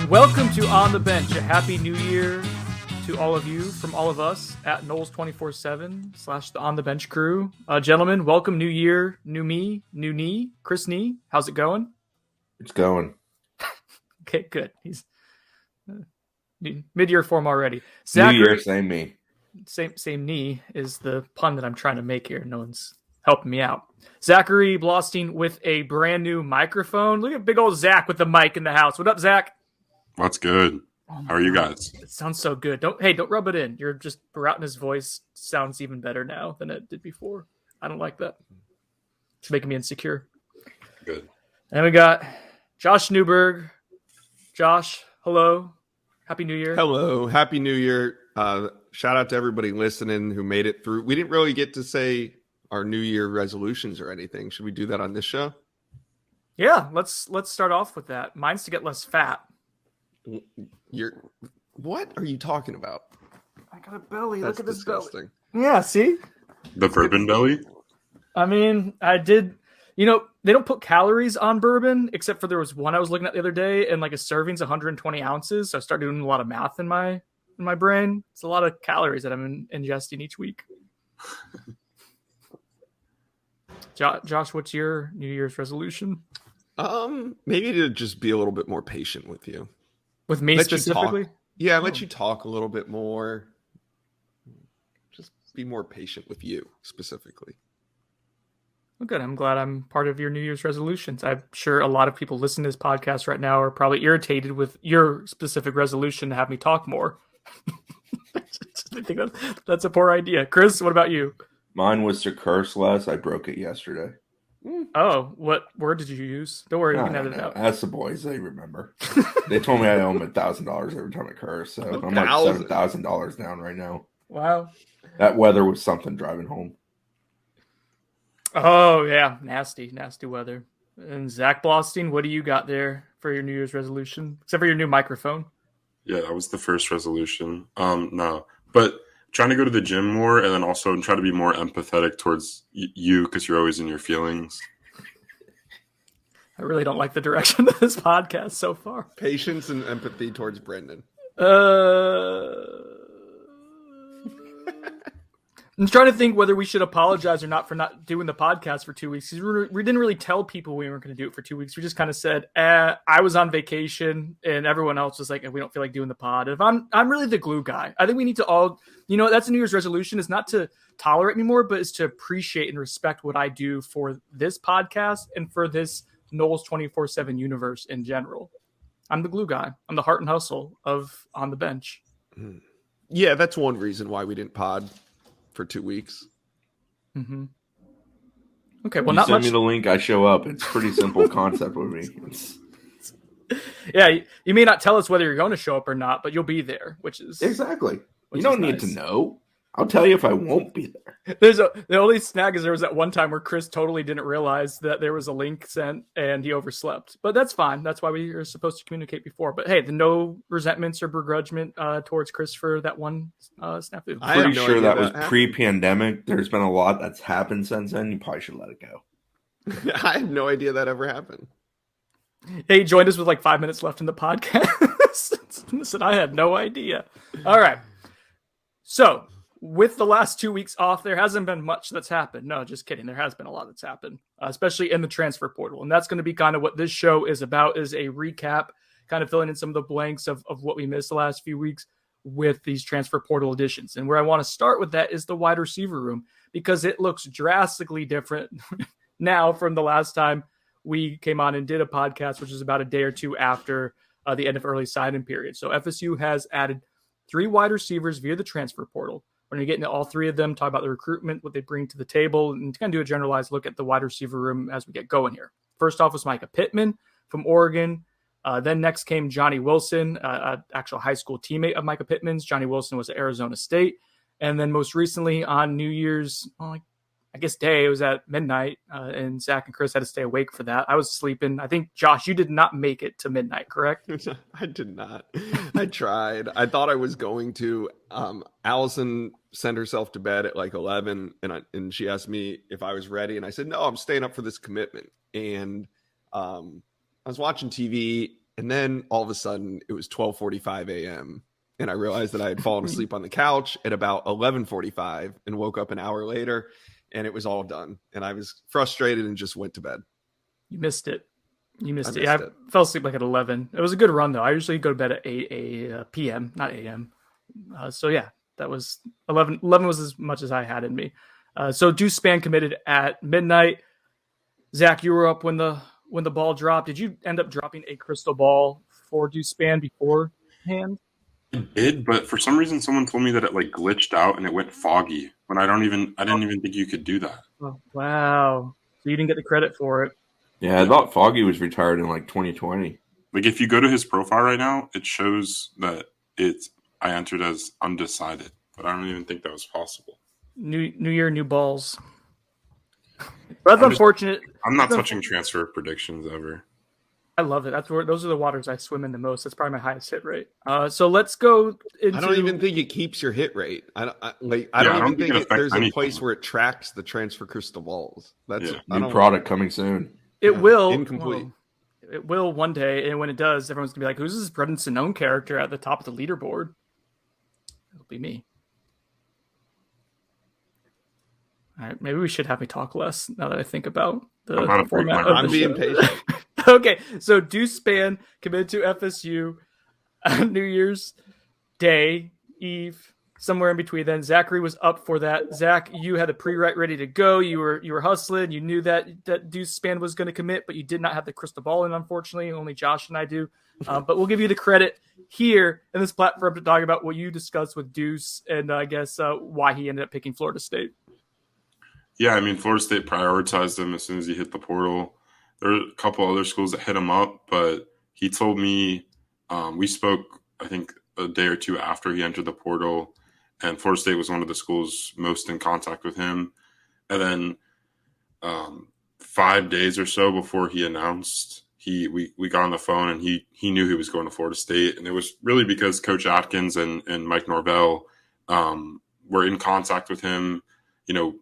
Welcome to On the Bench. A happy new year to all of you from all of us at Knowles247 / the On the Bench crew. Gentlemen, welcome, new year, new me, new knee. Chris Knee, how's it going? It's going. Okay, good. He's mid-year form already. Zachary, new year, same me. Same knee is the pun that I'm trying to make here. No one's helping me out. Zachary Blostein with a brand new microphone. Look at big old Zach with the mic in the house. What up, Zach? What's good? How are you guys? It sounds so good. Don't rub it in. You're just routing his voice sounds even better now than it did before. I don't like that. It's making me insecure. Good. And we got Josh Newberg. Josh, hello. Happy New Year. Hello. Happy New Year. Shout out to everybody listening who made it through. We didn't really get to say our New Year resolutions or anything. Should we do that on this show? Yeah, let's start off with that. Mine's to get less fat. What are you talking about? I got a belly. That's Look at this disgusting. belly. Yeah, see? The bourbon belly? I mean, I did. You know, they don't put calories on bourbon, except for there was one I was looking at the other day, and like a serving's 120 ounces. So I started doing a lot of math in my brain. It's a lot of calories that I'm ingesting each week. Josh, what's your New Year's resolution? Maybe to just be a little bit more patient with you. With me specifically? Let you talk a little bit more. Just be more patient with you specifically. Well, good. I'm glad I'm part of your New Year's resolutions. I'm sure a lot of people listening to this podcast right now are probably irritated with your specific resolution to have me talk more. I think that's a poor idea. Chris, what about you? Mine was to curse less. I broke it yesterday. Oh, what word did you use? Don't worry, you can edit it out. Ask the boys, they remember. They told me I owe them $1,000 every time I curse, so I'm like $7,000 down right now. Wow. That weather was something driving home. Oh, yeah. Nasty weather. And Zach Blostein, what do you got there for your New Year's resolution? Except for your new microphone. Yeah, that was the first resolution. No, but trying to go to the gym more, and then also try to be more empathetic towards you because you're always in your feelings. I really don't like the direction of this podcast so far. Patience and empathy towards Brendan. I'm trying to think whether we should apologize or not for not doing the podcast for 2 weeks. We didn't really tell people we weren't going to do it for 2 weeks. We just kind of said, I was on vacation, and everyone else was like, we don't feel like doing the pod. If I'm really the glue guy. I think we need to all, that's a New Year's resolution, is not to tolerate me more, but is to appreciate and respect what I do for this podcast and for this Knowles 24/7 universe in general. I'm the glue guy. I'm the heart and hustle of On the Bench. Yeah, that's one reason why we didn't pod for 2 weeks. Mm-hmm. Okay, well, you not send much. Me the link. I show up. It's pretty simple concept with me. Yeah, you may not tell us whether you're going to show up or not, but you'll be there, which is exactly. You don't need to know. I'll tell you if I won't be there. The only snag is there was that one time where Chris totally didn't realize that there was a link sent and he overslept. But that's fine. That's why we are supposed to communicate before. But hey, no resentments or begrudgement towards Chris for that one snafu. I'm pretty sure that was pre-pandemic. There's been a lot that's happened since then. You probably should let it go. I had no idea that ever happened. Hey, he joined us with like 5 minutes left in the podcast. Listen, I had no idea. All right. So, with the last 2 weeks off, there hasn't been much that's happened. No, just kidding. There has been a lot that's happened, especially in the transfer portal. And that's going to be kind of what this show is about, is a recap, kind of filling in some of the blanks of what we missed the last few weeks with these transfer portal additions. And where I want to start with that is the wide receiver room, because it looks drastically different now from the last time we came on and did a podcast, which is about a day or two after the end of early sign-in period. So FSU has added 3 wide receivers via the transfer portal. We're going to get into all 3 of them, talk about the recruitment, what they bring to the table, and kind of do a generalized look at the wide receiver room as we get going here. First off was Micah Pittman from Oregon. Then next came Johnny Wilson, an actual high school teammate of Micah Pittman's. Johnny Wilson was at Arizona State. And then most recently on New Year's, I guess day, it was at midnight, and Zach and Chris had to stay awake for that. I was sleeping. I think, Josh, you did not make it to midnight, correct? I did not. I tried. I thought I was going to. Allison sent herself to bed at like 11, and she asked me if I was ready, and I said, no, I'm staying up for this commitment. And I was watching TV, And then all of a sudden it was 12:45 a.m. And I realized that I had fallen asleep on the couch at about 11:45 and woke up an hour later, and it was all done. And I was frustrated and just went to bed. You missed it. You missed it. missed Yeah, it. I fell asleep like at 11. It was a good run, though. I usually go to bed at 8 p.m., not a.m. So, yeah, that was 11. 11 was as much as I had in me. So Deuce Spann committed at midnight. Zach, you were up when the ball dropped. Did you end up dropping a crystal ball for Deuce Spann beforehand? I did, but for some reason someone told me that it like glitched out and it went foggy when I didn't even think you could do that. Oh, wow. So you didn't get the credit for it. Yeah, I thought Foggy was retired in like 2020. Like if you go to his profile right now, it shows that I entered as undecided, but I don't even think that was possible. New year, new balls. That's unfortunate. I'm not touching transfer predictions ever. I love it. Those are the waters I swim in the most. That's probably my highest hit rate. So let's go into. I don't even think it keeps your hit rate. I don't even think there's a place where it tracks the transfer crystal balls. That's new product coming soon. It will. Incomplete. Well, it will one day, and when it does, everyone's gonna be like, "Who's this Brendan Sonnone character at the top of the leaderboard?" It'll be me. All right, maybe we should have me talk less now that I think about the format. I'm being patient. Okay, so Deuce Spann committed to FSU New Year's Day Eve, somewhere in between. Then Zachary was up for that. Zach, you had the pre-write ready to go. You were hustling. You knew that Deuce Spann was going to commit, but you did not have the crystal ball in. Unfortunately, only Josh and I do. But we'll give you the credit here in this platform to talk about what you discussed with Deuce and I guess why he ended up picking Florida State. Yeah, I mean, Florida State prioritized him as soon as he hit the portal. There were a couple other schools that hit him up, but he told me we spoke, I think, a day or two after he entered the portal, and Florida State was one of the schools most in contact with him. And then 5 days or so before he announced, we got on the phone, and he knew he was going to Florida State. And it was really because Coach Atkins and Mike Norvell were in contact with him,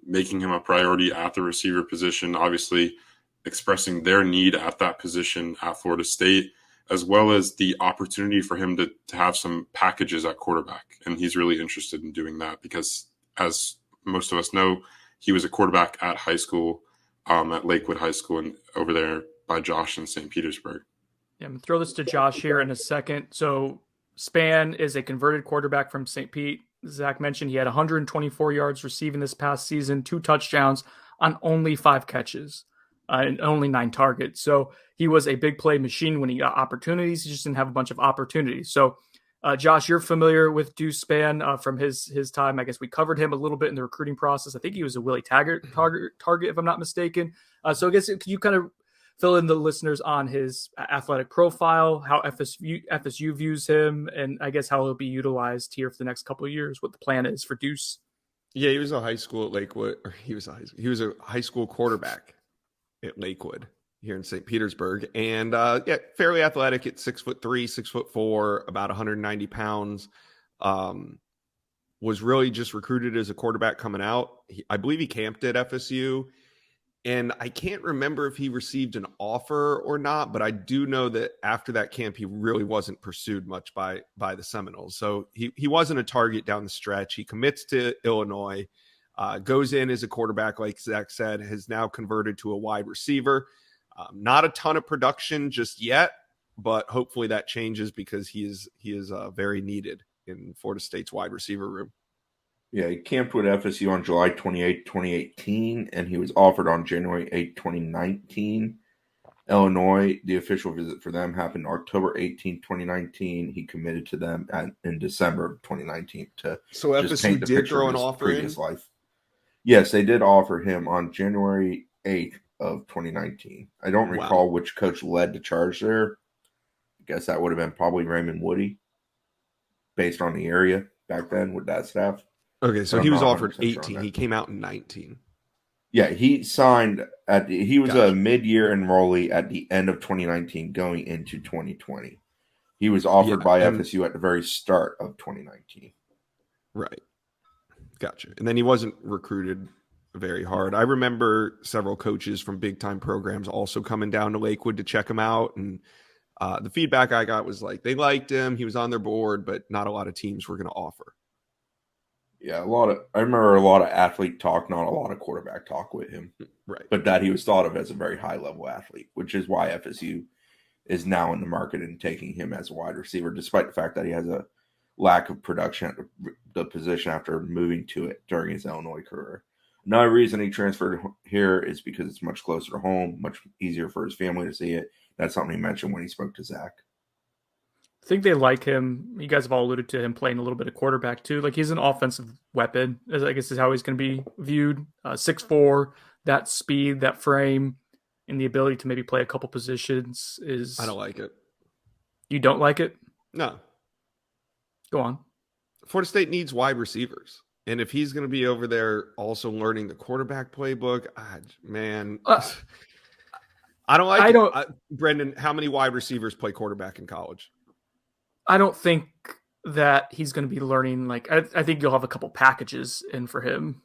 making him a priority at the receiver position, obviously expressing their need at that position at Florida State, as well as the opportunity for him to have some packages at quarterback. And he's really interested in doing that because, as most of us know, he was a quarterback at high school, at Lakewood High School, and over there by Josh in St. Petersburg. Yeah, I'm going to throw this to Josh here in a second. So Spann is a converted quarterback from St. Pete. Zach mentioned he had 124 yards receiving this past season, 2 touchdowns on only 5 catches and only 9 targets. So he was a big play machine when he got opportunities. He just didn't have a bunch of opportunities. So Josh, you're familiar with Deuce Spann from his time. I guess we covered him a little bit in the recruiting process. I think he was a Willie Taggart target, if I'm not mistaken. So I guess could you kind of fill in the listeners on his athletic profile, how FSU views him, and I guess how he'll be utilized here for the next couple of years, what the plan is for Deuce. Yeah, he was a high school at Lakewood. Or he was a high school quarterback at Lakewood here in St. Petersburg. And fairly athletic at 6'3", 6'4", about 190 pounds. Was really just recruited as a quarterback coming out. I believe he camped at FSU. And I can't remember if he received an offer or not, but I do know that after that camp, he really wasn't pursued much by the Seminoles. So he wasn't a target down the stretch. He commits to Illinois, goes in as a quarterback, like Zach said, has now converted to a wide receiver. Not a ton of production just yet, but hopefully that changes because he is very needed in Florida State's wide receiver room. Yeah, he camped with FSU on July 28, 2018, and he was offered on January 8, 2019. Illinois, the official visit for them happened October 18, 2019. He committed to them in December of 2019 to so FSU did throw an offer in? Life. Yes, they did offer him on January 8th of 2019. I don't recall which coach led the charge there. I guess that would have been probably Raymond Woody, based on the area back then with that staff. Okay, so he was offered 18. He came out in 19. Yeah, he signed he was a mid-year enrollee at the end of 2019 going into 2020. He was offered by FSU at the very start of 2019. Right. Gotcha. And then he wasn't recruited very hard. I remember several coaches from big-time programs also coming down to Lakewood to check him out, and The feedback I got was like they liked him. He was on their board, but not a lot of teams were going to offer. Yeah, I remember a lot of athlete talk, not a lot of quarterback talk with him. Right. But that he was thought of as a very high level athlete, which is why FSU is now in the market and taking him as a wide receiver, despite the fact that he has a lack of production at the position after moving to it during his Illinois career. Another reason he transferred here is because it's much closer to home, much easier for his family to see it. That's something he mentioned when he spoke to Zach. I think they like him. You guys have all alluded to him playing a little bit of quarterback too. Like he's an offensive weapon, I guess is how he's going to be viewed. 6'4", that speed, that frame, and the ability to maybe play a couple positions is. I don't like it. You don't like it? No. Go on. Florida State needs wide receivers. And if he's going to be over there also learning the quarterback playbook, man, I don't like it. Brendan, how many wide receivers play quarterback in college? I don't think that he's going to be learning. Like, I think you'll have a couple packages in for him.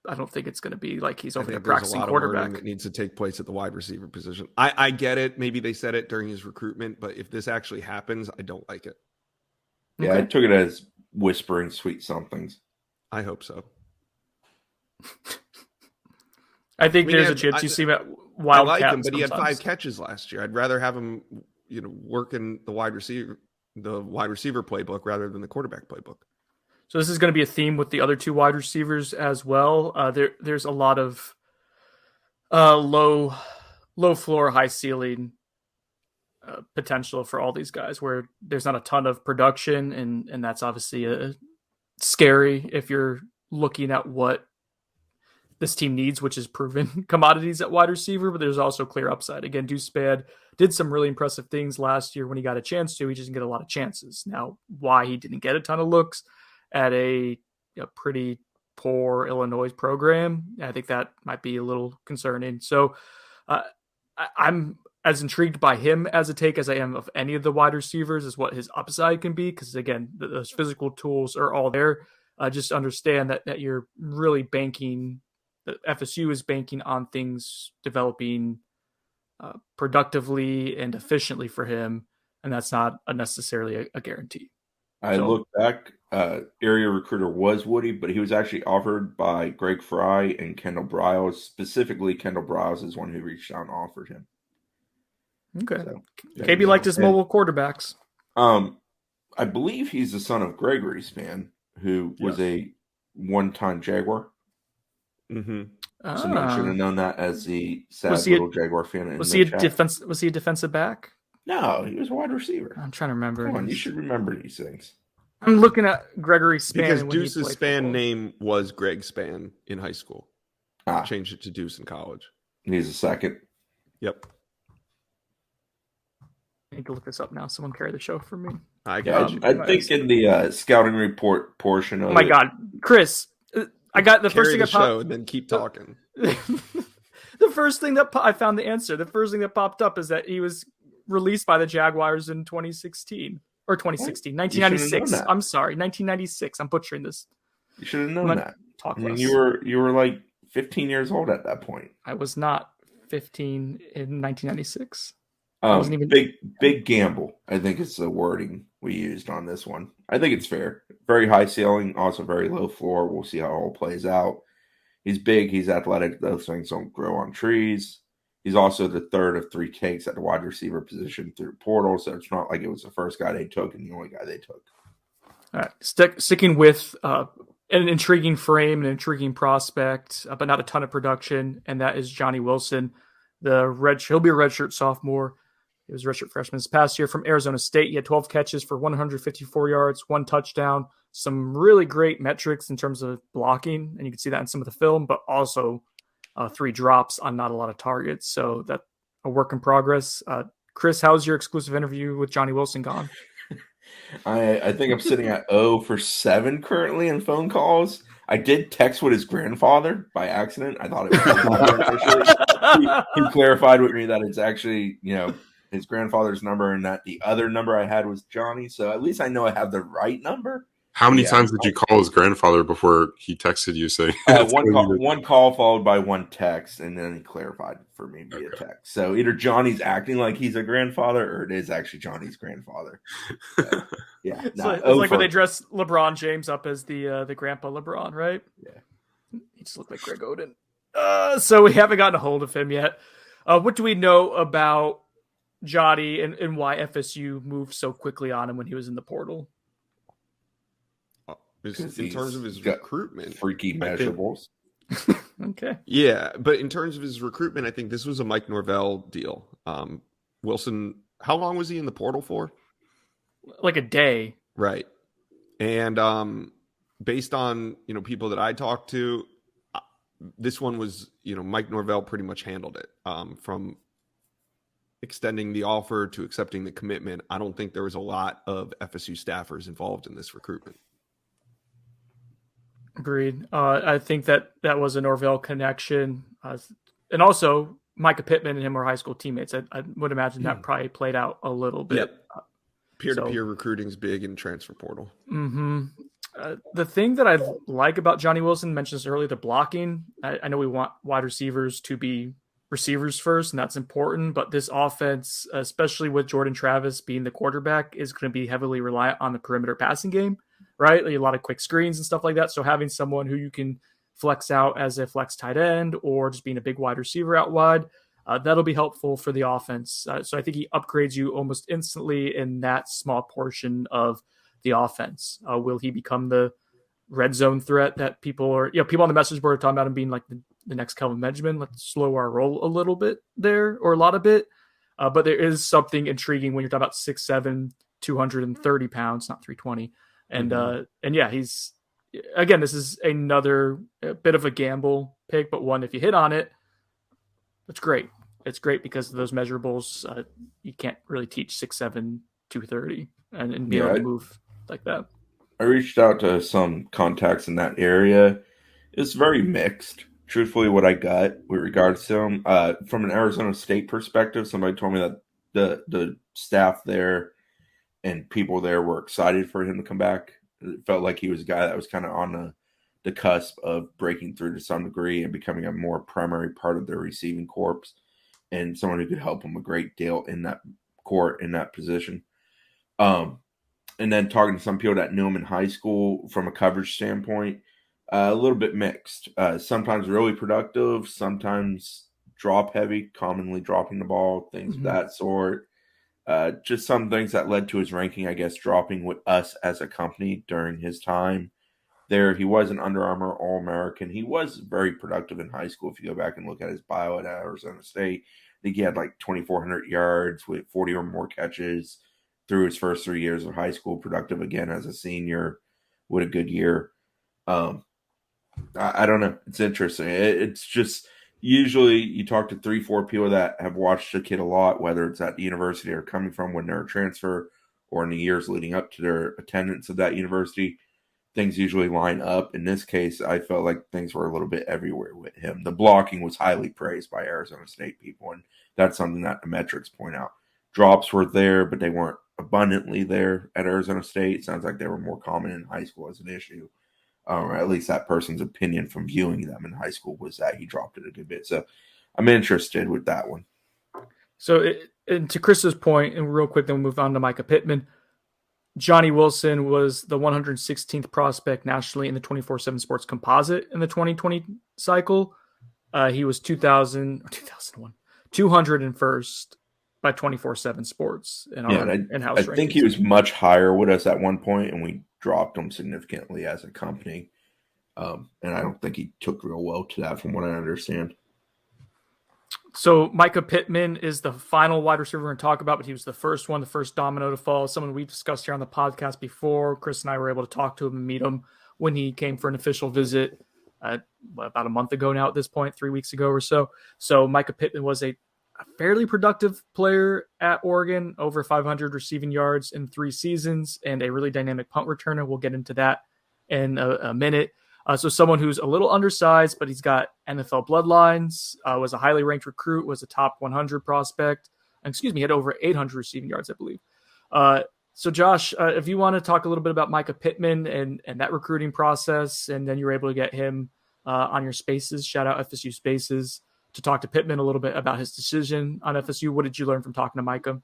I don't think it's going to be like he's over there practicing quarterback. That needs to take place at the wide receiver position. I get it. Maybe they said it during his recruitment, but if this actually happens, I don't like it. Yeah, I took it as whispering sweet somethings. I hope so. I think there's a chance you see him at Wildcat. I like him, but he had 5 catches last year. I'd rather have him, work in the wide receiver playbook rather than the quarterback playbook. So this is going to be a theme with the other 2 wide receivers as well. There's a lot of low floor, high ceiling potential for all these guys, where there's not a ton of production, and that's obviously scary if you're looking at what this team needs, which is proven commodities at wide receiver, but there's also clear upside. Again, Deuce Spad did some really impressive things last year when he got a chance to. He just didn't get a lot of chances. Now, why he didn't get a ton of looks at a pretty poor Illinois program, I think that might be a little concerning. So I'm as intrigued by him as a take as I am of any of the wide receivers, is what his upside can be. Because again, those physical tools are all there. Just understand that you're really banking, that FSU is banking on things developing productively and efficiently for him. And that's not necessarily a guarantee. I looked back, area recruiter was Woody, but he was actually offered by Greg Fry and Kendall Briles. Specifically, Kendall Briles is one who reached out and offered him. Okay. So, KB liked his mobile quarterbacks. I believe he's the son of Gregory Span, who was a one-time Jaguar. Mm-hmm. Someone should have known that as the sad little Jaguar fan. Was he a defensive back? No, he was a wide receiver. I'm trying to remember. Come on, you should remember these things. I'm looking at Gregory Span. Because Deuce's Span name was Greg Span in high school. Changed it to Deuce in college. He's a second. Yep. I need to look this up now. Someone carry the show for me. I think in the scouting report portion of my God, Chris, I got the first thing that popped, and then keep talking. The first thing that I found the answer. The first thing that popped up is that he was released by the Jaguars in 2016 or 2016, 1996. I'm sorry, 1996. I'm butchering this. You should have known that. You were like 15 years old at that point. I was not 15 in 1996. Big gamble, I think it's the wording we used on this one. I think it's fair. Very high ceiling, also very low floor. We'll see how it all plays out. He's big, he's athletic. Those things don't grow on trees. He's also the third of 3 takes at the wide receiver position through portal, so it's not like it was the first guy they took and the only guy they took. All right, sticking with an intriguing frame, an intriguing prospect, but not a ton of production, and that is Johnny Wilson. He'll be a redshirt sophomore. He was a redshirt freshman this past year from Arizona State. He had 12 catches for 154 yards, 1 touchdown, some really great metrics in terms of blocking, and you can see that in some of the film, but also 3 drops on not a lot of targets. So that's a work in progress. Chris, how's your exclusive interview with Johnny Wilson gone? I think I'm sitting at 0 for 7 currently in phone calls. I did text with his grandfather by accident. I thought it was he clarified with me that it's actually, his grandfather's number and that the other number I had was Johnny. So at least I know I have the right number. How many Yeah. times did you call his grandfather before he texted you saying it's gonna be the- one call followed by one text, and then he clarified for me via Okay. text. So either Johnny's acting like he's a grandfather, or it is actually Johnny's grandfather. So, yeah, It's like when they dress LeBron James up as the grandpa LeBron, right? Yeah. He just looked like Greg Oden. So we haven't gotten a hold of him yet. What do we know about Johnny and why FSU moved so quickly on him when he was in the portal? In terms of his recruitment, freaky measurables. Okay. Yeah, but in terms of his recruitment, I think this was a Mike Norvell deal. Wilson, how long was he in the portal for? Like a day. Right. And based on, people that I talked to, this one was, Mike Norvell pretty much handled it. From extending the offer to accepting the commitment, I don't think there was a lot of FSU staffers involved in this recruitment. Agreed. I think that was a Norvell connection. And also, Micah Pittman and him were high school teammates. I would imagine that probably played out a little bit. Yep. Peer-to-peer recruiting's big in transfer portal. Mm-hmm. The thing that I like about Johnny Wilson, mentioned this earlier, the blocking. I know we want wide receivers to be receivers first, and that's important. But this offense, especially with Jordan Travis being the quarterback, is going to be heavily reliant on the perimeter passing game, right? Like a lot of quick screens and stuff like that. So having someone who you can flex out as a flex tight end or just being a big wide receiver out wide, that'll be helpful for the offense. So I think he upgrades you almost instantly in that small portion of the offense. Will he become the red zone threat that people on the message board are talking about him being like the next Kelvin Benjamin? Let's slow our roll a little bit there, or a lot of bit. But there is something intriguing when you're talking about 6'7", 230 pounds, not 320. And yeah, he's, again, this is another bit of a gamble pick, but one, if you hit on it, it's great. It's great because of those measurables. You can't really teach 6'7", 230 and be able to move like that. I reached out to some contacts in that area. It's very mixed, truthfully, what I got with regards to him. From an Arizona State perspective, somebody told me that the staff there and people there were excited for him to come back. It felt like he was a guy that was kind of on the cusp of breaking through to some degree and becoming a more primary part of their receiving corps, and someone who could help him a great deal in that court, in that position. And then talking to some people that knew him in high school from a coverage standpoint, a little bit mixed. Sometimes really productive, sometimes drop heavy, commonly dropping the ball, things of that sort. Just some things that led to his ranking, I guess, dropping with us as a company during his time there. He was an Under Armour All-American. He was very productive in high school. If you go back and look at his bio at Arizona State, I think he had like 2,400 yards with 40 or more catches through his first 3 years of high school, productive again as a senior with a good year. I don't know. It's interesting. It's just usually you talk to 3-4 people that have watched the kid a lot, whether it's at the university or coming from when they're a transfer or in the years leading up to their attendance of that university. Things usually line up. In this case, I felt like things were a little bit everywhere with him. The blocking was highly praised by Arizona State people, and that's something that the metrics point out. Drops were there, but they weren't abundantly there at Arizona State. Sounds like they were more common in high school as an issue. Or at least that person's opinion from viewing them in high school was that he dropped it a good bit. So I'm interested with that one. So, and to Chris's point, and real quick, then we'll move on to Micah Pittman. Johnny Wilson was the 116th prospect nationally in the 24/7 Sports Composite in the 2020 cycle. He was 201st by 24/7 Sports in our in-house rankings. I think he was much higher with us at one point, and we dropped him significantly as a company. And I don't think he took real well to that, from what I understand. So Micah Pittman is the final wide receiver we're going to talk about, but he was the first domino to fall. Someone we discussed here on the podcast before. Chris and I were able to talk to him and meet him when he came for an official visit about a month ago now at this point, 3 weeks ago or so. So Micah Pittman was a fairly productive player at Oregon, over 500 receiving yards in 3 seasons, and a really dynamic punt returner. We'll get into that in a minute. So someone who's a little undersized, but he's got NFL bloodlines, was a highly ranked recruit, was a top 100 prospect. He had over 800 receiving yards, I believe. So Josh, if you want to talk a little bit about Micah Pittman and that recruiting process, and then you were able to get him on your Spaces, shout out FSU Spaces, to talk to Pittman a little bit about his decision on FSU. What did you learn from talking to Micah?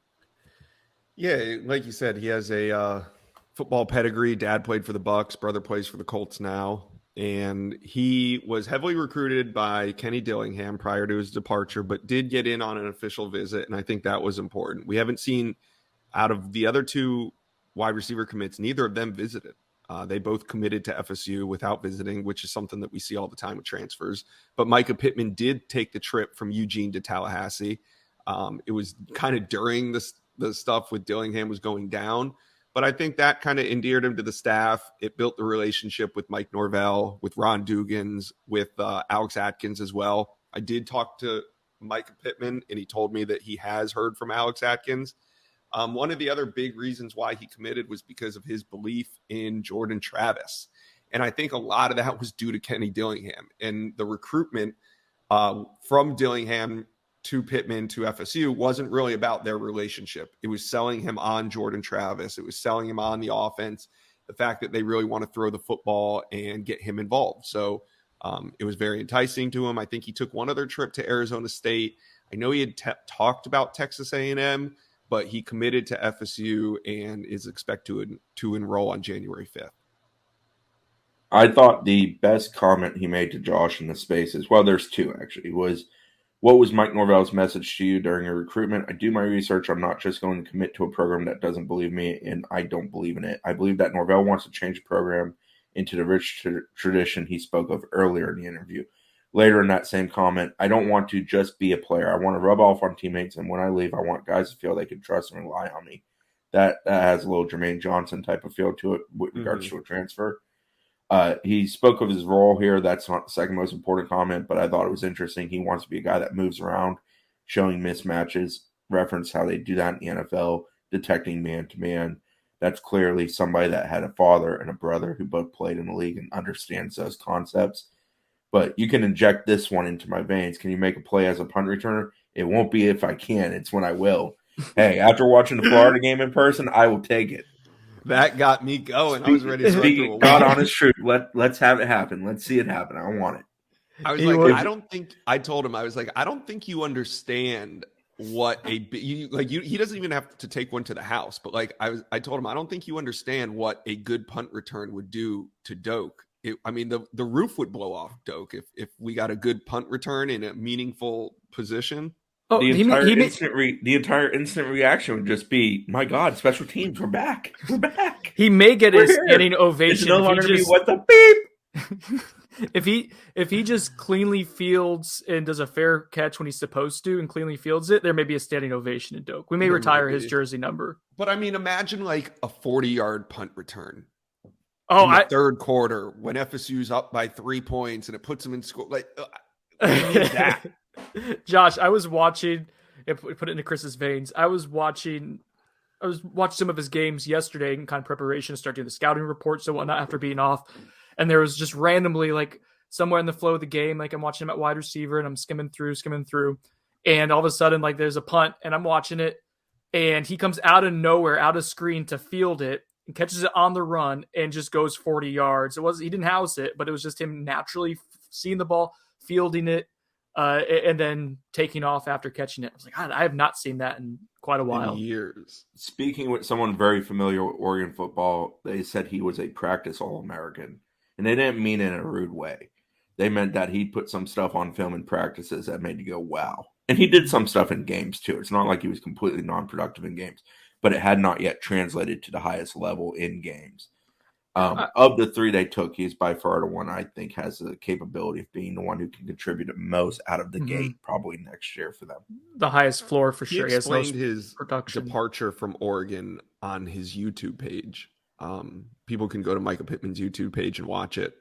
Yeah, like you said, he has a football pedigree. Dad played for the Bucks, brother plays for the Colts now. And he was heavily recruited by Kenny Dillingham prior to his departure, but did get in on an official visit. And I think that was important. We haven't seen, out of the other two wide receiver commits, neither of them visited. They both committed to FSU without visiting, which is something that we see all the time with transfers. But Micah Pittman did take the trip from Eugene to Tallahassee. It was kind of during the stuff with Dillingham was going down. But I think that kind of endeared him to the staff. It built the relationship with Mike Norvell, with Ron Dugans, with Alex Atkins as well. I did talk to Micah Pittman, and he told me that he has heard from Alex Atkins. One of the other big reasons why he committed was because of his belief in Jordan Travis. And I think a lot of that was due to Kenny Dillingham. And the recruitment from Dillingham to Pittman to FSU wasn't really about their relationship. It was selling him on Jordan Travis. It was selling him on the offense, the fact that they really want to throw the football and get him involved. So it was very enticing to him. I think he took one other trip to Arizona State. I know he had talked about Texas A&M, but he committed to FSU and is expected to enroll on January 5th. I thought the best comment he made to Josh in the Spaces, well, there's two actually, was, what was Mike Norvell's message to you during your recruitment? I do my research. I'm not just going to commit to a program that doesn't believe me, and I don't believe in it. I believe that Norvell wants to change the program into the rich tradition he spoke of earlier in the interview. Later in that same comment, I don't want to just be a player. I want to rub off on teammates, and when I leave, I want guys to feel they can trust and rely on me. That has a little Jermaine Johnson type of feel to it with regards to a transfer. He spoke of his role here. That's not the second most important comment, but I thought it was interesting. He wants to be a guy that moves around, showing mismatches, reference how they do that in the NFL, detecting man-to-man. That's clearly somebody that had a father and a brother who both played in the league and understands those concepts. But you can inject this one into my veins. Can you make a play as a punt returner? It won't be if I can. It's when I will. Hey, after watching the Florida game in person, I will take it. That got me going. I was ready to speak God honest truth. Let's have it happen. Let's see it happen. I want it. I was like, I told him, I was like, I don't think you understand what he doesn't even have to take one to the house, but like I told him, I don't think you understand what a good punt return would do to Doak. The roof would blow off Doak if we got a good punt return in a meaningful position. Oh, the entire instant reaction would just be, my God, special teams, we're back. We're back. He may get a standing ovation. It's no longer be what the beep. If he just cleanly fields and does a fair catch when he's supposed to and cleanly fields it, there may be a standing ovation in Doak. We may retire his jersey number. But I mean, imagine like a 40-yard punt return. Oh, in the third quarter when FSU's up by 3 points and it puts them in score. Like that. Josh, I was watching. Put it into Chris's veins. I was watching some of his games yesterday in kind of preparation to start doing the scouting reports and whatnot after being off. And there was just randomly, like somewhere in the flow of the game, like I'm watching him at wide receiver and I'm skimming through. And all of a sudden, like there's a punt and I'm watching it and he comes out of nowhere, out of screen to field it and catches it on the run and just goes 40 yards. He didn't house it, but it was just him naturally seeing the ball, fielding it, and then taking off after catching it. I was like, God, I have not seen that in quite a while. In years. Speaking with someone very familiar with Oregon football, they said he was a practice All-American. And they didn't mean it in a rude way. They meant that he put some stuff on film in practices that made you go, wow. And he did some stuff in games, too. It's not like he was completely non-productive in games. But it had not yet translated to the highest level in games. Of the three they took, he's by far the one I think has the capability of being the one who can contribute the most out of the gate, probably next year for them. The highest floor for sure. He explained his departure from Oregon on his YouTube page. People can go to Micah Pittman's YouTube page and watch it.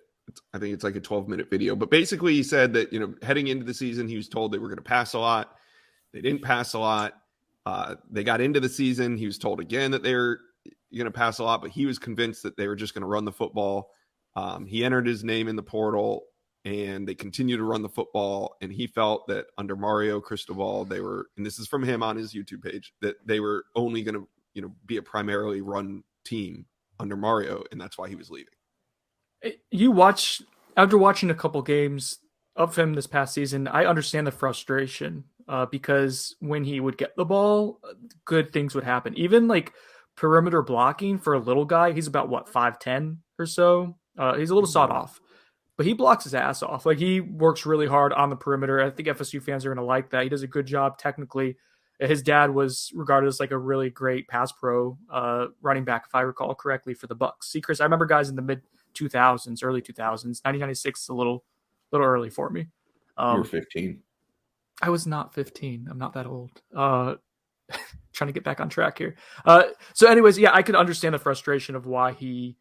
I think it's like a 12-minute video. But basically he said that, heading into the season, he was told they were going to pass a lot. They didn't pass a lot. They got into the season. He was told again that they're going to pass a lot, but he was convinced that they were just going to run the football. He entered his name in the portal and they continue to run the football. And he felt that under Mario Cristobal, and this is from him on his YouTube page, that they were only going to be a primarily run team under Mario, and that's why he was leaving. After watching a couple games of him this past season, I understand the frustration because when he would get the ball, good things would happen. Even like perimeter blocking for a little guy, he's about 5'10" or so. He's a little sawed off, but he blocks his ass off. Like, he works really hard on the perimeter. I think FSU fans are going to like that. He does a good job technically. His dad was regarded as like a really great pass pro running back, if I recall correctly, for the Bucks. See, Chris, I remember guys in the mid 2000s, early 2000s. 1996 is a little early for me. You were 15. I was not 15. I'm not that old. Trying to get back on track here. So anyways, yeah, I could understand the frustration of why he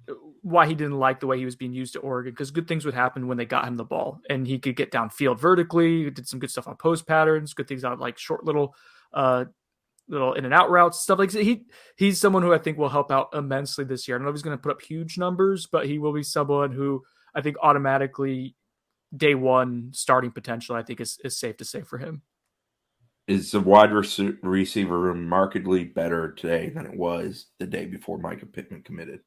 didn't like the way he was being used at Oregon, because good things would happen when they got him the ball, and he could get downfield vertically. He did some good stuff on post patterns, good things on like short little in and out routes, stuff like that. He's someone who I think will help out immensely this year. I don't know if he's going to put up huge numbers, but he will be someone who I think automatically day one starting potential, I think is safe to say for him. Is the wide receiver room markedly better today than it was the day before Micah Pittman committed?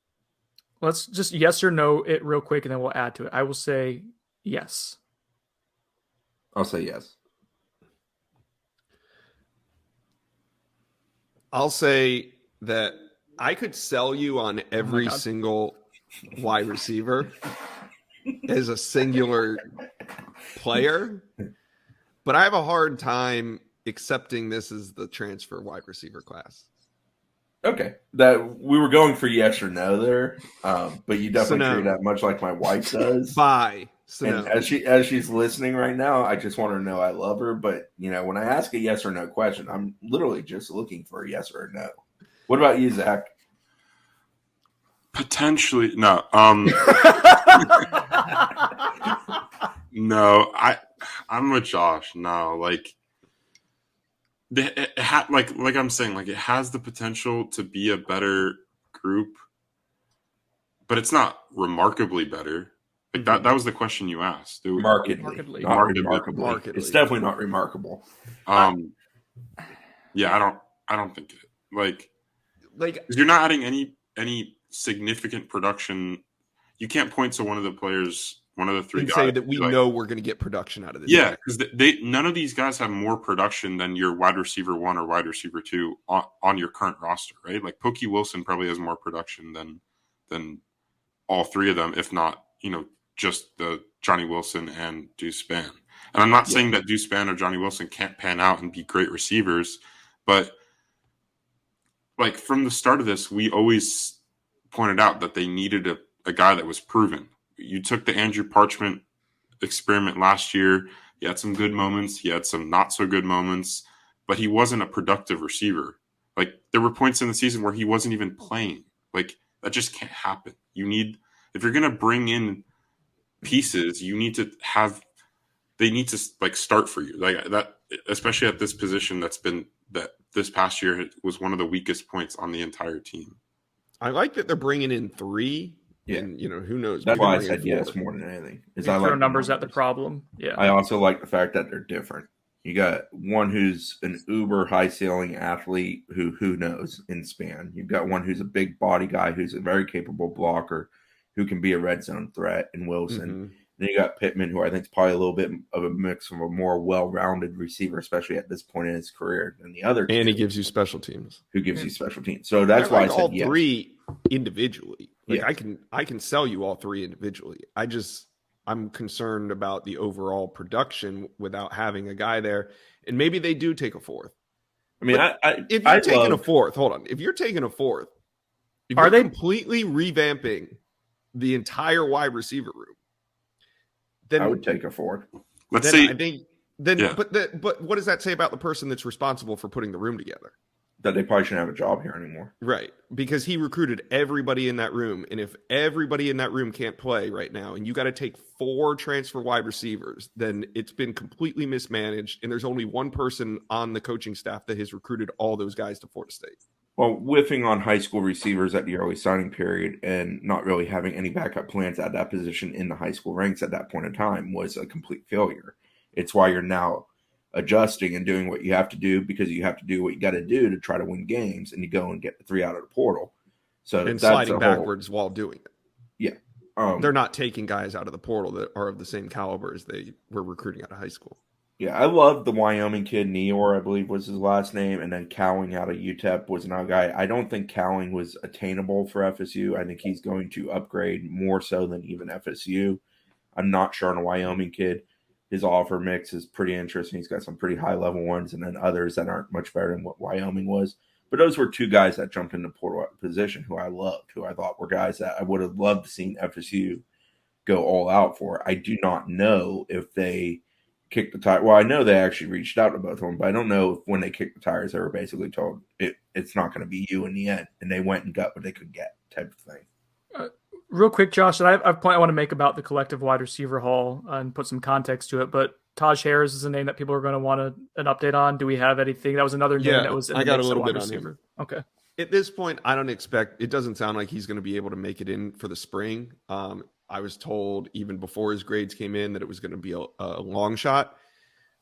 Let's just yes or no it real quick, and then we'll add to it. I will say yes. I'll say yes. I'll say that I could sell you on every single wide receiver as a singular player, but I have a hard time accepting this as the transfer wide receiver class. Okay, that we were going for yes or no there, but you definitely treat that much like my wife does. Bye. And as she's listening right now, I just want her to know I love her. But when I ask a yes or no question, I'm literally just looking for a yes or a no. What about you, Zach? Potentially, no. No, I'm with Josh. No, like like I'm saying, like it has the potential to be a better group, but it's not remarkably better. Like that was the question you asked. Markedly. Not remarkably. It's definitely not remarkable. Yeah, I don't think it. Like you're not adding any significant production. You can't point to one of the players, one of the three and guys, say that we know we're going to get production out of this. Yeah, because none of these guys have more production than your wide receiver 1 or wide receiver 2 on your current roster, right? Like Pokey Wilson probably has more production than all three of them, if not, just the Johnny Wilson and Deuce Spann. And I'm not saying that Deuce Spann or Johnny Wilson can't pan out and be great receivers, but like from the start of this, we always pointed out that they needed a guy that was proven. You took the Andrew Parchment experiment last year. He had some good moments. He had some not so good moments, but he wasn't a productive receiver. Like there were points in the season where he wasn't even playing. Like that just can't happen. If you're going to bring in pieces, they need to like start for you. Like that, especially at this position that this past year was one of the weakest points on the entire team. I like that they're bringing in 3. Yeah. And, who knows? That's why I said yes more than anything. I like numbers at the problem. Yeah. I also like the fact that they're different. You got one who's an uber high ceiling athlete who knows in Spann. You've got one who's a big body guy who's a very capable blocker who can be a red zone threat in Wilson. Mm-hmm. Then you got Pittman, who I think is probably a little bit of a mix of a more well-rounded receiver, especially at this point in his career than the other. And he gives you special teams. Who gives you special teams. So that's why I said all yes. 3 individually. Like I can sell you all 3 individually. I'm concerned about the overall production without having a guy there. And maybe they do take a 4th. I mean, if you're taking a 4th, hold on. If you're taking a 4th, are they completely revamping the entire wide receiver room? Then I would take a 4th. Let's see. I think then, yeah. But what does that say about the person that's responsible for putting the room together? That they probably shouldn't have a job here anymore. Right. Because he recruited everybody in that room. And if everybody in that room can't play right now, and you got to take 4 transfer wide receivers, then it's been completely mismanaged. And there's only one person on the coaching staff that has recruited all those guys to Florida State. Well, whiffing on high school receivers at the early signing period and not really having any backup plans at that position in the high school ranks at that point in time was a complete failure. It's why you're now adjusting and doing what you have to do because you have to do what you got to do to try to win games, and you go and get the 3 out of the portal. So And that's sliding backwards while doing it. Yeah. They're not taking guys out of the portal that are of the same caliber as they were recruiting out of high school. Yeah, I love the Wyoming kid, Neor, I believe was his last name, and then Cowing out of UTEP was another guy. I don't think Cowing was attainable for FSU. I think he's going to upgrade more so than even FSU. I'm not sure on a Wyoming kid. His offer mix is pretty interesting. He's got some pretty high-level ones and then others that aren't much better than what Wyoming was. But those were 2 guys that jumped into portal position who I loved, who I thought were guys that I would have loved to see FSU go all out for. I do not know if they kicked the tire. Well, I know they actually reached out to both of them, but I don't know if when they kicked the tires, they were basically told it's not going to be you in the end. And they went and got what they could get type of thing. Real quick, Josh, and I have a point I want to make about the collective wide receiver haul and put some context to it. But Taj Harris is a name that people are going to want an update on. Do we have anything? That was another name that was in the I got a mix little wide bit receiver. On him. Okay. At this point, I don't expect, it doesn't sound like he's going to be able to make it in for the spring. I was told even before his grades came in that it was going to be a long shot.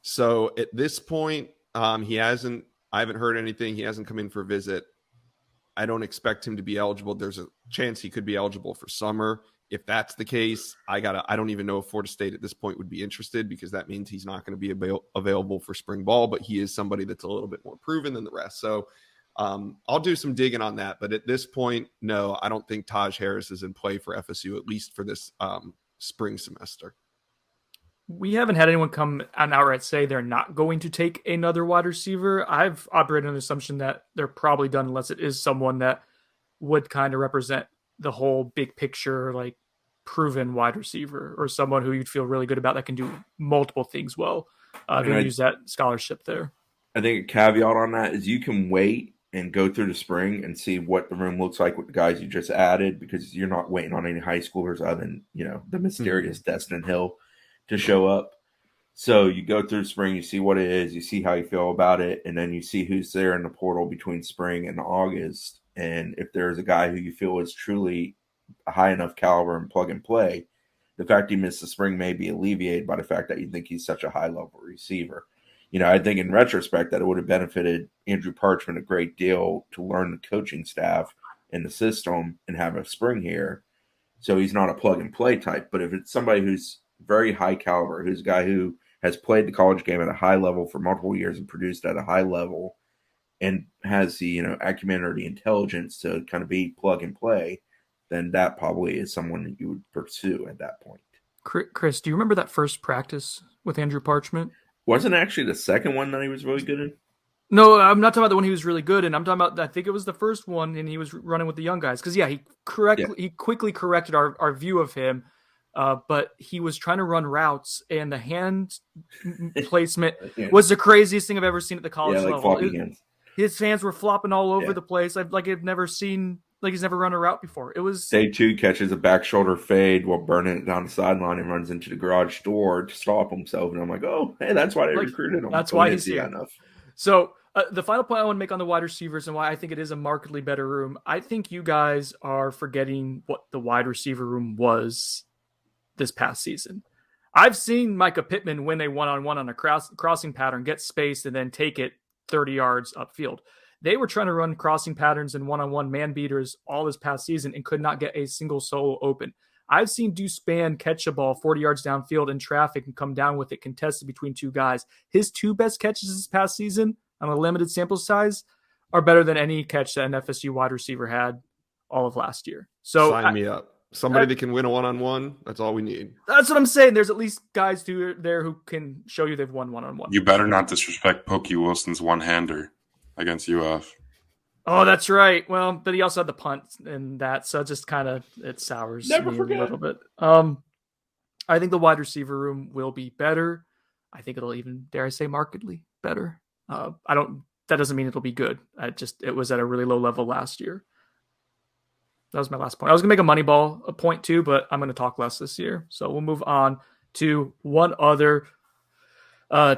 So at this point, I haven't heard anything. He hasn't come in for a visit. I don't expect him to be eligible. There's a chance he could be eligible for summer. If that's the case, I don't even know if Florida State at this point would be interested, because that means he's not going to be available for spring ball, but he is somebody that's a little bit more proven than the rest. So I'll do some digging on that. But at this point, no, I don't think Taj Harris is in play for FSU, at least for this spring semester. We haven't had anyone come and outright say they're not going to take another wide receiver. I've operated on the assumption that they're probably done unless it is someone that would kind of represent the whole big picture, like proven wide receiver, or someone who you'd feel really good about that can do multiple things well. To use that scholarship there. I think a caveat on that is you can wait and go through the spring and see what the room looks like with the guys you just added, because you're not waiting on any high schoolers other than, the mysterious Destin Hill to show up. So you go through spring, you see what it is, you see how you feel about it, and then you see who's there in the portal between spring and August. And if there's a guy who you feel is truly a high enough caliber and plug and play, the fact he missed the spring may be alleviated by the fact that you think he's such a high level receiver. I think in retrospect that it would have benefited Andrew Parchment a great deal to learn the coaching staff and the system and have a spring here. So he's not a plug and play type. But if it's somebody who's very high caliber, who's a guy who has played the college game at a high level for multiple years and produced at a high level and has the acumen or the intelligence to kind of be plug and play, then that probably is someone that you would pursue at that point. Chris, do you remember that first practice with Andrew Parchment? Wasn't actually the second one that he was really good in? No, I'm not talking about the one he was really good in. I'm talking about, I think it was the first one, and he was running with the young guys. Because, he quickly corrected our view of him. But he was trying to run routes, and the hand placement was the craziest thing I've ever seen at the college level. Floppy hands. His hands were flopping all over the place. I've never seen, he's never run a route before. It was day 2 catches a back shoulder fade while burning it down the sideline and runs into the garage door to stop himself. And I'm like, oh, hey, that's why they recruited him. That's why he's here. Enough. So the final point I want to make on the wide receivers and why I think it is a markedly better room. I think you guys are forgetting what the wide receiver room was this past season. I've seen Micah Pittman win a one-on-one on a crossing pattern, get space, and then take it 30 yards upfield. They were trying to run crossing patterns and one-on-one man beaters all this past season and could not get a single solo open. I've seen Deuce Spann catch a ball 40 yards downfield in traffic and come down with it contested between 2 guys. His 2 best catches this past season on a limited sample size are better than any catch that an FSU wide receiver had all of last year. So sign me up. Somebody that can win a one-on-one, that's all we need. That's what I'm saying. There's at least guys there who can show you they've won one-on-one. You better not disrespect Pokey Wilson's one-hander against UF. Oh, that's right. Well, but he also had the punt and that, so it just kind of it sours me a little bit. I think the wide receiver room will be better. I think it'll even, dare I say, markedly better. That doesn't mean it'll be good. It was at a really low level last year. That was my last point. I was going to make a money ball a point too, but I'm going to talk less this year. So we'll move on to one other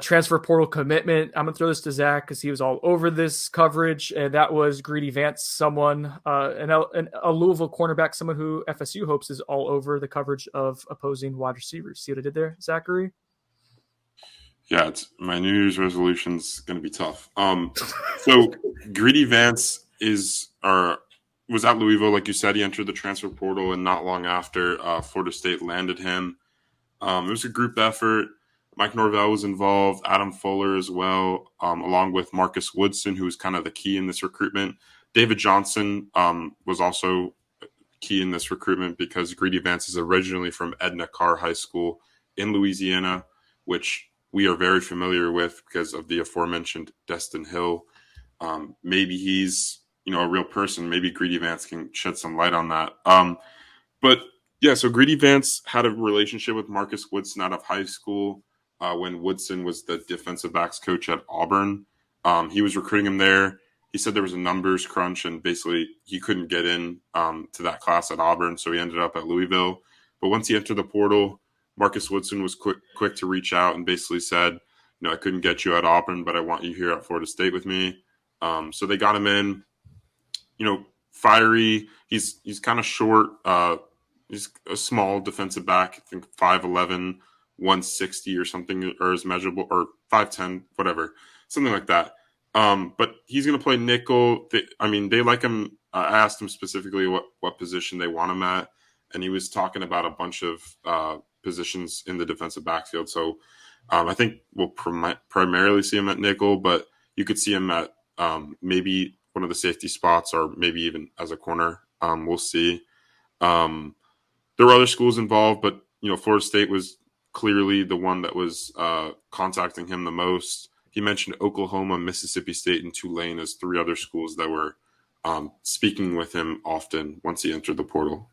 transfer portal commitment. I'm going to throw this to Zach because he was all over this coverage, and that was Greedy Vance, someone, a Louisville cornerback, someone who FSU hopes is all over the coverage of opposing wide receivers. See what I did there, Zachary? Yeah, my New Year's resolution's going to be tough. So Greedy Vance was at Louisville, like you said. He entered the transfer portal, and not long after, Florida State landed him. It was a group effort. Mike Norvell was involved, Adam Fuller as well, along with Marcus Woodson, who was kind of the key in this recruitment. David Johnson was also key in this recruitment because Greedy Vance is originally from Edna Karr High School in Louisiana, which we are very familiar with because of the aforementioned Destin Hill. Maybe he's a real person. Maybe Greedy Vance can shed some light on that. But yeah, so Greedy Vance had a relationship with Marcus Woodson out of high school when Woodson was the defensive backs coach at Auburn. He was recruiting him there. He said there was a numbers crunch and basically he couldn't get in to that class at Auburn, so he ended up at Louisville. But once he entered the portal, Marcus Woodson was quick to reach out and basically said, I couldn't get you at Auburn, but I want you here at Florida State with me. So they got him in, fiery. He's kind of short. He's a small defensive back, I think 5'11", 160 or something, or is measurable, or 5'10", whatever, something like that. But he's going to play nickel. They like him. I asked him specifically what position they want him at, and he was talking about a bunch of positions in the defensive backfield. So I think we'll primarily see him at nickel, but you could see him at maybe one of the safety spots or maybe even as a corner. We'll see. There were other schools involved, but Florida State was clearly the one that was contacting him the most. He mentioned Oklahoma, Mississippi State, and Tulane as three other schools that were speaking with him often once he entered the portal.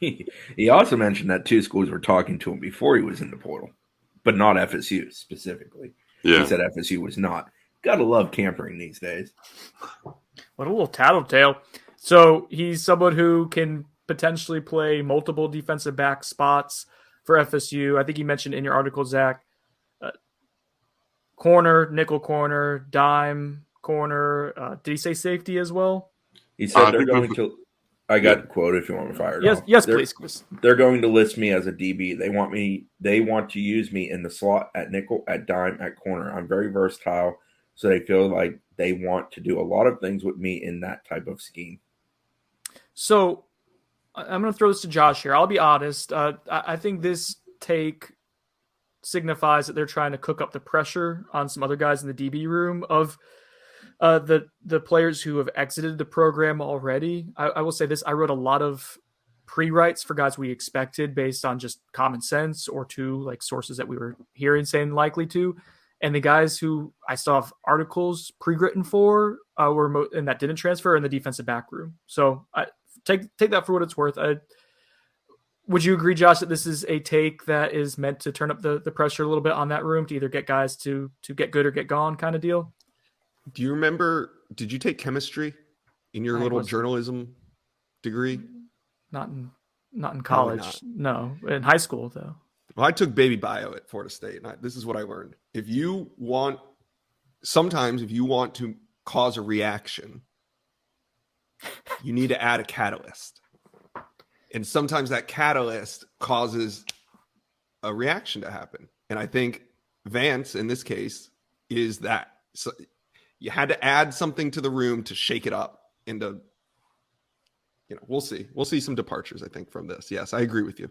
He also mentioned that two schools were talking to him before he was in the portal, but not FSU specifically. Yeah. He said FSU was not. Gotta love tampering these days. What a little tattletale. So he's someone who can potentially play multiple defensive back spots for FSU. I think you mentioned in your article, Zach, corner, nickel corner, dime corner. Did he say safety as well? He said they're going to. I got the quote if you want me to fire it off. Yes, please, Chris. They're going to list me as a DB. They want to use me in the slot, at nickel, at dime, at corner. I'm very versatile, so they feel like they want to do a lot of things with me in that type of scheme. So I'm going to throw this to Josh here. I'll be honest. I think this take signifies that they're trying to cook up the pressure on some other guys in the DB room of the players who have exited the program already. I will say this. I wrote a lot of pre-writes for guys we expected based on just common sense or like sources that we were hearing saying likely to. And the guys who I still have articles pre-written for and that didn't transfer in the defensive back room. So take that for what it's worth. Would you agree, Josh, that this is a take that is meant to turn up the pressure a little bit on that room to either get guys to get good or get gone kind of deal? Do you remember, did you take chemistry in your little journalism degree? Not in college. No, in high school though. Well, I took baby bio at Florida State, and this is what I learned. Sometimes if you want to cause a reaction, you need to add a catalyst. And sometimes that catalyst causes a reaction to happen. And I think Vance, in this case, is that. So you had to add something to the room to shake it up into, we'll see. We'll see some departures, I think, from this. Yes, I agree with you.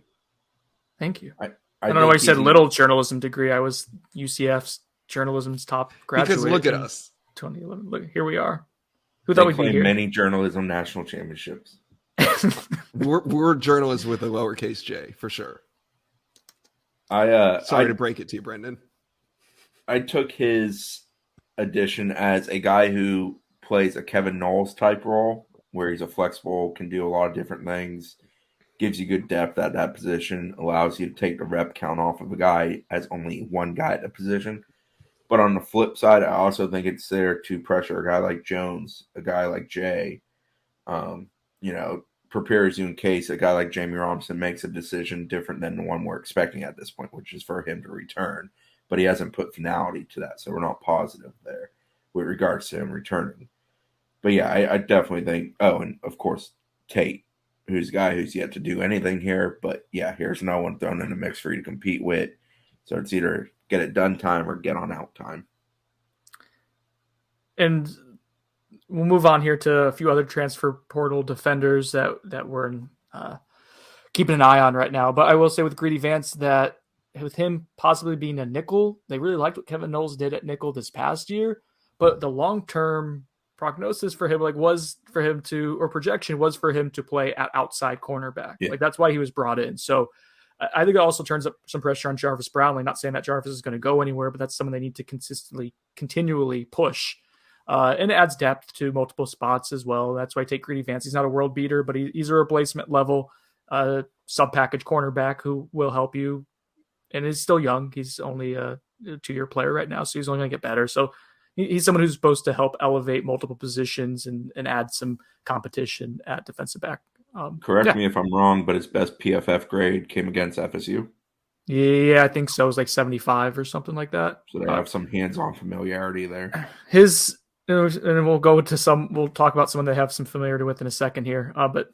Thank you. I don't know why you said little journalism degree. I was UCF's journalism's top graduate. Because look at us. 2011. Look, here we are. Who thought we'd be here? Many journalism national championships. we're journalists with a lowercase j, for sure. Sorry to break it to you, Brendan. I took his addition as a guy who plays a Kevin Knowles type role, where he's a flexible, can do a lot of different things, gives you good depth at that position, allows you to take the rep count off of a guy as only one guy at the position. But on the flip side, I also think it's there to pressure a guy like Jones, a guy like Jay, prepares you in case a guy like Jamie Robinson makes a decision different than the one we're expecting at this point, which is for him to return. But he hasn't put finality to that, so we're not positive there with regards to him returning. But yeah, I definitely think, and of course, Tate, who's a guy who's yet to do anything here. But yeah, here's no one thrown in the mix for you to compete with. So it's either get it done time or get on out time. And we'll move on here to a few other transfer portal defenders that we're keeping an eye on right now. But I will say with Greedy Vance that with him possibly being a nickel, they really liked what Kevin Knowles did at nickel this past year. But the long-term prognosis for him projection was for him to play at outside cornerback. Yeah. Like that's why he was brought in. So I think it also turns up some pressure on Jarvis Brownlee. Not saying that Jarvis is going to go anywhere, but that's someone they need to continually push. And it adds depth to multiple spots as well. That's why I take Greedy Vance. He's not a world beater, but he's a replacement level sub-package cornerback who will help you. And he's still young. He's only a 2-year player right now, so he's only going to get better. So he's someone who's supposed to help elevate multiple positions and add some competition at defensive back. Correct me if I'm wrong, but his best PFF grade came against FSU. Yeah, I think so. It was like 75 or something like that. So they have some hands-on familiarity there. And we'll go to we'll talk about someone they have some familiarity with in a second here. But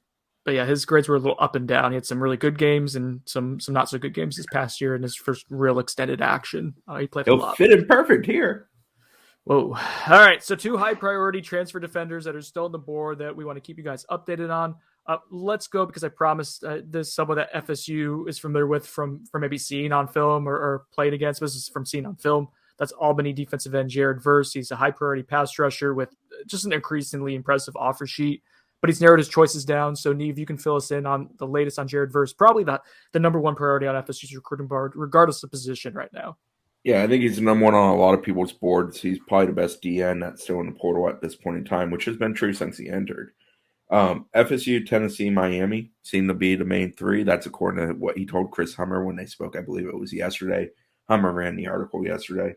yeah, his grades were a little up and down. He had some really good games and some not so good games this past year in his first real extended action. He played a lot. He'll fit in perfect here. Whoa. All right. So 2 high priority transfer defenders that are still on the board that we want to keep you guys updated on. Let's go because I promised this someone that FSU is familiar with from maybe seeing on film or played against. This is from seeing on film. That's Albany defensive end Jared Verse. He's a high priority pass rusher with just an increasingly impressive offer sheet, but he's narrowed his choices down. So Neve, you can fill us in on the latest on Jared Verse, probably the number 1 priority on FSU's recruiting board, regardless of position right now. Yeah, I think he's the number 1 on a lot of people's boards. He's probably the best DN that's still in the portal at this point in time, which has been true since he entered. FSU, Tennessee, Miami seem to be the main 3. That's according to what he told Chris Hummer when they spoke. I believe it was yesterday. Hummer ran the article yesterday.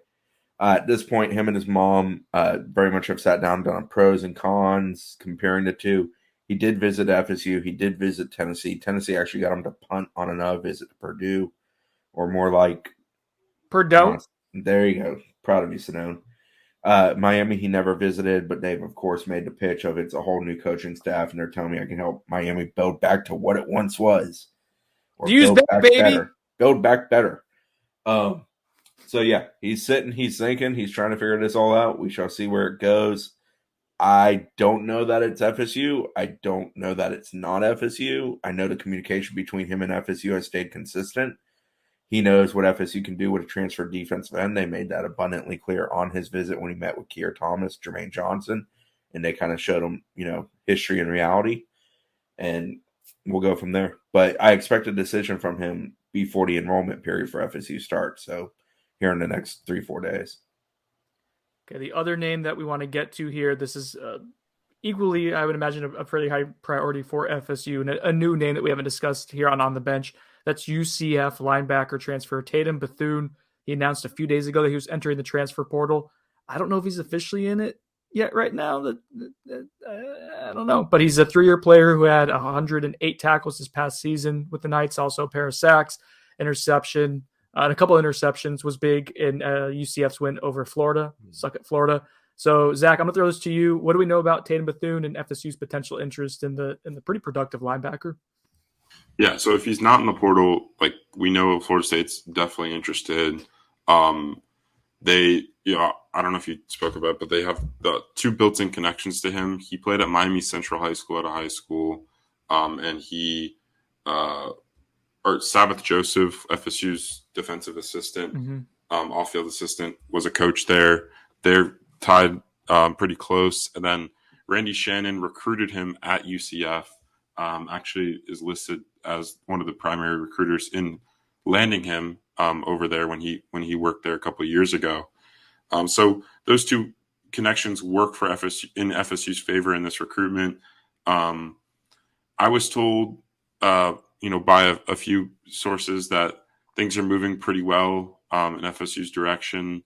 At this point, him and his mom very much have sat down, done pros and cons, comparing the 2. He did visit FSU. He did visit Tennessee. Tennessee actually got him to punt on another visit to Purdue, or more like Purdue. There you go. Proud of you, Sinone. Miami, he never visited, but they've, of course, made the pitch of it's a whole new coaching staff, and they're telling me I can help Miami build back to what it once was. Or build back, baby. Better. Build back better. So, yeah, he's sitting, he's thinking, he's trying to figure this all out. We shall see where it goes. I don't know that it's FSU. I don't know that it's not FSU. I know the communication between him and FSU has stayed consistent. He knows what FSU can do with a transfer defensive end. They made that abundantly clear on his visit when he met with Keir Thomas, Jermaine Johnson, and they kind of showed him, history and reality. And we'll go from there. But I expect a decision from him before the enrollment period for FSU starts. So here in the next 3-4 days. Okay, the other name that we want to get to here, this is equally, I would imagine, a pretty high priority for FSU, and a new name that we haven't discussed here on the bench. That's UCF linebacker transfer Tatum Bethune. He announced a few days ago that he was entering the transfer portal. I don't know if he's officially in it yet right now. I don't know. But he's a 3-year player who had 108 tackles this past season with the Knights, also a pair of sacks, interception, and a couple of interceptions was big in UCF's win over Florida. Suck at Florida. So, Zach, I'm going to throw this to you. What do we know about Tatum Bethune and FSU's potential interest in the pretty productive linebacker? Yeah, so if he's not in the portal, we know Florida State's definitely interested. They, I don't know if you spoke about it, but they have the 2 built-in connections to him. He played at Miami Central High School at a high school, and he, or Sabbath Joseph, FSU's defensive assistant, off-field assistant, was a coach there. They're tied pretty close. And then Randy Shannon recruited him at UCF. Actually is listed as one of the primary recruiters in landing him over there when he worked there a couple of years ago. So those 2 connections work for FSU in FSU's favor in this recruitment. I was told, by a few sources that things are moving pretty well in FSU's direction.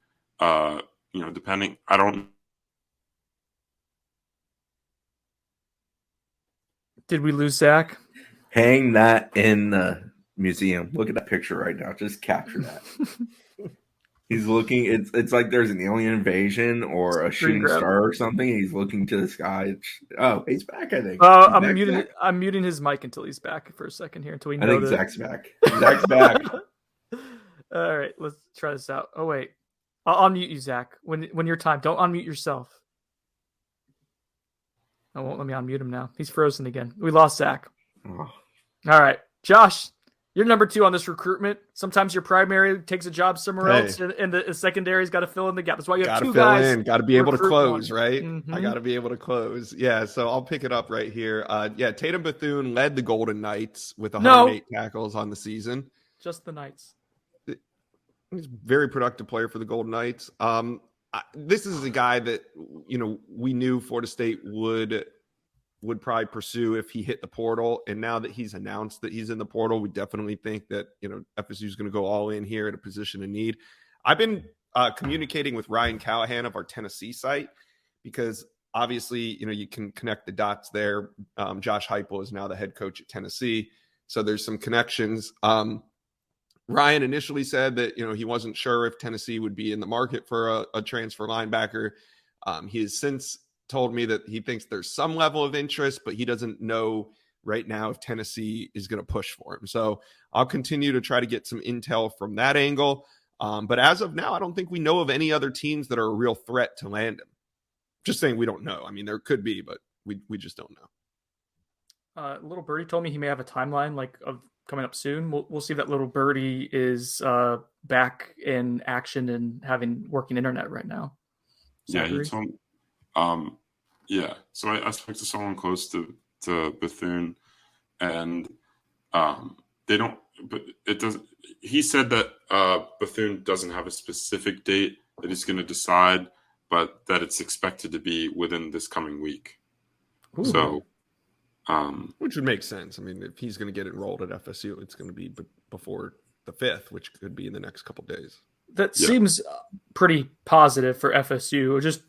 Depending, I don't. Did we lose Zach? Hang that in the museum. Look at that picture right now. Just capture that. He's looking. It's like there's an alien invasion or a shooting star or something. He's looking to the sky. He's back. I think. I'm muting his mic until he's back for a second here until we know. I think Zach's back. Zach's back. All right, let's try this out. Oh wait, I'll unmute you, Zach. When your time, don't unmute yourself. I won't let me unmute him now. He's frozen again. We lost Zach. Oh, All right, Josh, you're number 2 on this recruitment. Sometimes your primary takes a job somewhere else, and the secondary's got to fill in the gap. That's why you have 2 guys. Got to be able to close, one. right? Mm-hmm. I got to be able to close. Yeah, so I'll pick it up right here. Tatum Bethune led the Golden Knights with 108 tackles on the season. Just the Knights. He's a very productive player for the Golden Knights. This is a guy that, we knew Florida State would probably pursue if he hit the portal. And now that he's announced that he's in the portal, we definitely think that, FSU is going to go all in here at a position of need. I've been communicating with Ryan Callahan of our Tennessee site because obviously, you can connect the dots there. Josh Heupel is now the head coach at Tennessee. So there's some connections. Ryan initially said that, he wasn't sure if Tennessee would be in the market for a transfer linebacker. He has since told me that he thinks there's some level of interest, but he doesn't know right now if Tennessee is going to push for him. So I'll continue to try to get some intel from that angle. But as of now, I don't think we know of any other teams that are a real threat to land him. Just saying we don't know. I mean, there could be, but we just don't know. Little Birdie told me he may have a timeline of coming up soon. We'll see if that Little Birdie is back in action and having working internet right now. Yeah, he told me. So I spoke to someone close to Bethune, and they don't. But it doesn't. He said that Bethune doesn't have a specific date that he's going to decide, but that it's expected to be within this coming week. Ooh. So. Which would make sense. I mean, if he's going to get enrolled at FSU, it's going to be before the 5th, which could be in the next couple of days. That seems pretty positive for FSU. Just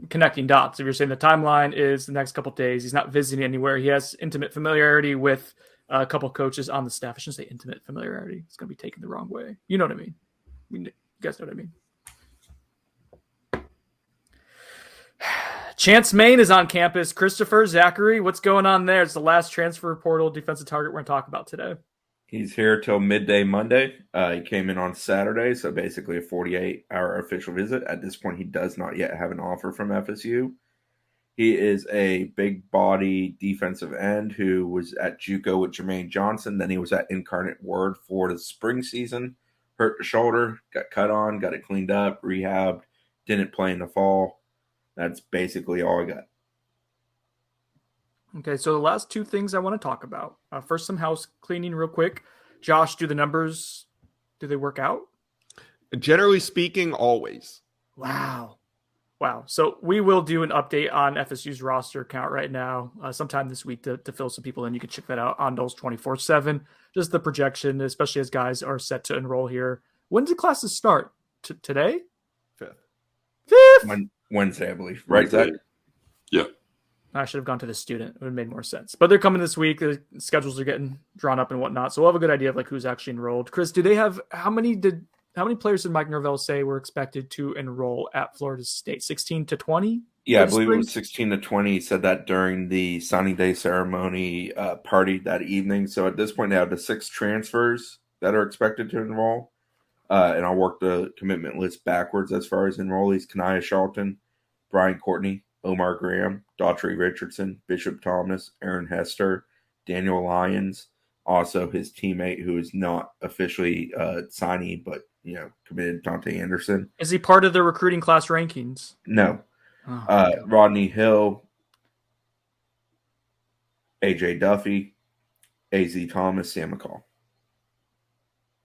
connecting dots. If you're saying the timeline is the next couple of days, he's not visiting anywhere. He has intimate familiarity with a couple coaches on the staff. I shouldn't say intimate familiarity. It's going to be taken the wrong way. You know what I mean? You guys know what I mean? Chance Main is on campus. Christopher, Zachary, what's going on there? It's the last transfer portal defensive target we're going to talk about today. he's here till midday Monday. He came in on Saturday, so basically a 48-hour official visit. At this point, he does not yet have an offer from FSU. He is a big body defensive end who was at JUCO with Jermaine Johnson. Then he was at Incarnate Word for the spring season. Hurt the shoulder, got cut on, got it cleaned up, rehabbed, didn't play in the fall. That's basically all I got. Okay, so the last two things I want to talk about. First, some house cleaning real quick. Josh, do the numbers, do they work out? Generally speaking, always. Wow. So we will do an update on FSU's roster count right now sometime this week to fill some people in. You can check that out on Knowles 24/7. Just the projection, especially as guys are set to enroll here. When do classes start? Today? Fifth? Wednesday, I believe. Right, Zach? Yeah. I should have gone to the student. It would have made more sense. But they're coming this week. The schedules are getting drawn up and whatnot. So we'll have a good idea of like who's actually enrolled. Chris, do they have how many players did Mike Norvell say were expected to enroll at Florida State? 16 to 20? Yeah, I believe it was 16 to 20. He said that during the signing day ceremony party that evening. So at this point, they have the 6 transfers that are expected to enroll. And I'll work the commitment list backwards as far as enrollees. Kanaya Charlton, Brian Courtney, Omar Graham, Daughtry Richardson, Bishop Thomas, Aaron Hester, Daniel Lyons, also his teammate who is not officially signing, but committed, Dante Anderson. Is he part of the recruiting class rankings? No. Rodney Hill, AJ Duffy, AZ Thomas, Sam McCall.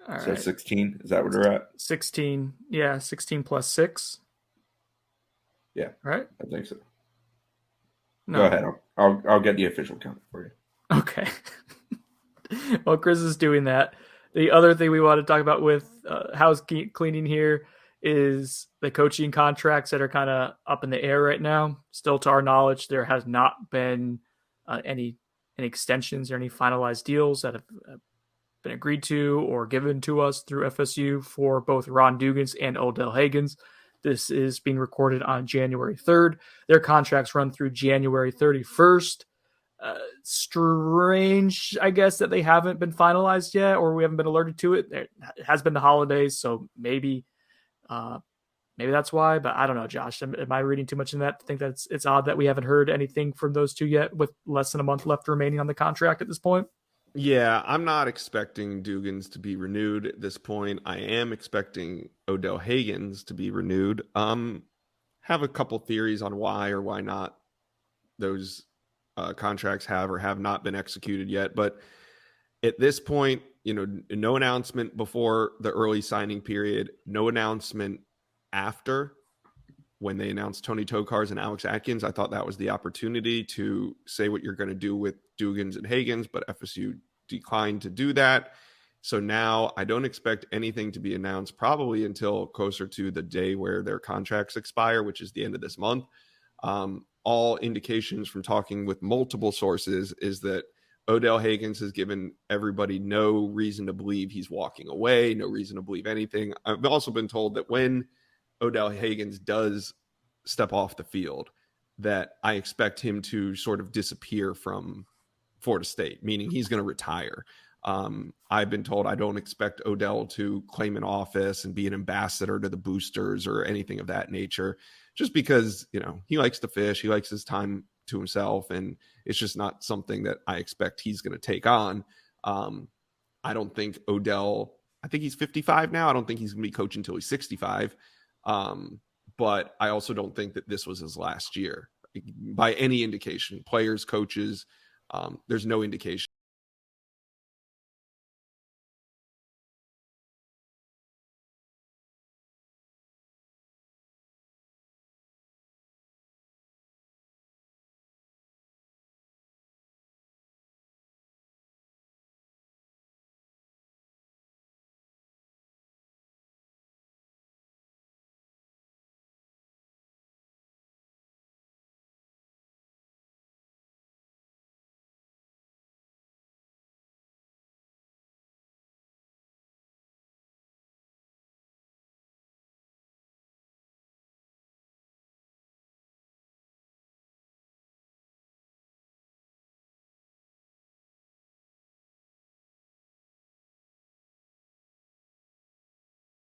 All so right. 16, is that what we're at? 16, yeah, 16 plus 6. Yeah, right. I think so. No. Go ahead. I'll get the official count for you. Okay. Well, Chris is doing that. The other thing we want to talk about with house cleaning here is the coaching contracts that are kind of up in the air right now. Still, to our knowledge, there has not been any extensions or any finalized deals that have been agreed to or given to us through FSU for both Ron Dugans and Odell Hagens. This is being recorded on January 3rd. Their contracts run through January 31st. strange, I guess, that they haven't been finalized yet, or we haven't been alerted to it. It has been the holidays, so maybe that's why. But I don't know, Josh. Am I reading too much in that? I think that it's odd that we haven't heard anything from those two yet, with less than a month left remaining on the contract at this point. Yeah, I'm not expecting Dugans to be renewed at this point. I am expecting Odell Haggins to be renewed. Have a couple theories on why or why not those contracts have or have not been executed yet. But at this point, no announcement before the early signing period, no announcement after when they announced Tony Tokars and Alex Atkins. I thought that was the opportunity to say what you're going to do with Dugans and Haggins, but FSU declined to do that. So now I don't expect anything to be announced probably until closer to the day where their contracts expire, which is the end of this month. All indications from talking with multiple sources is that Odell Haggins has given everybody no reason to believe he's walking away, no reason to believe anything. I've also been told that when Odell Haggins does step off the field, that I expect him to sort of disappear from Florida State, meaning he's going to retire. I've been told I don't expect Odell to claim an office and be an ambassador to the boosters or anything of that nature, just because, he likes to fish. He likes his time to himself, and it's just not something that I expect he's going to take on. I don't think Odell, I think he's 55 now. I don't think he's going to be coaching until he's 65. But I also don't think that this was his last year by any indication. Players, coaches, there's no indication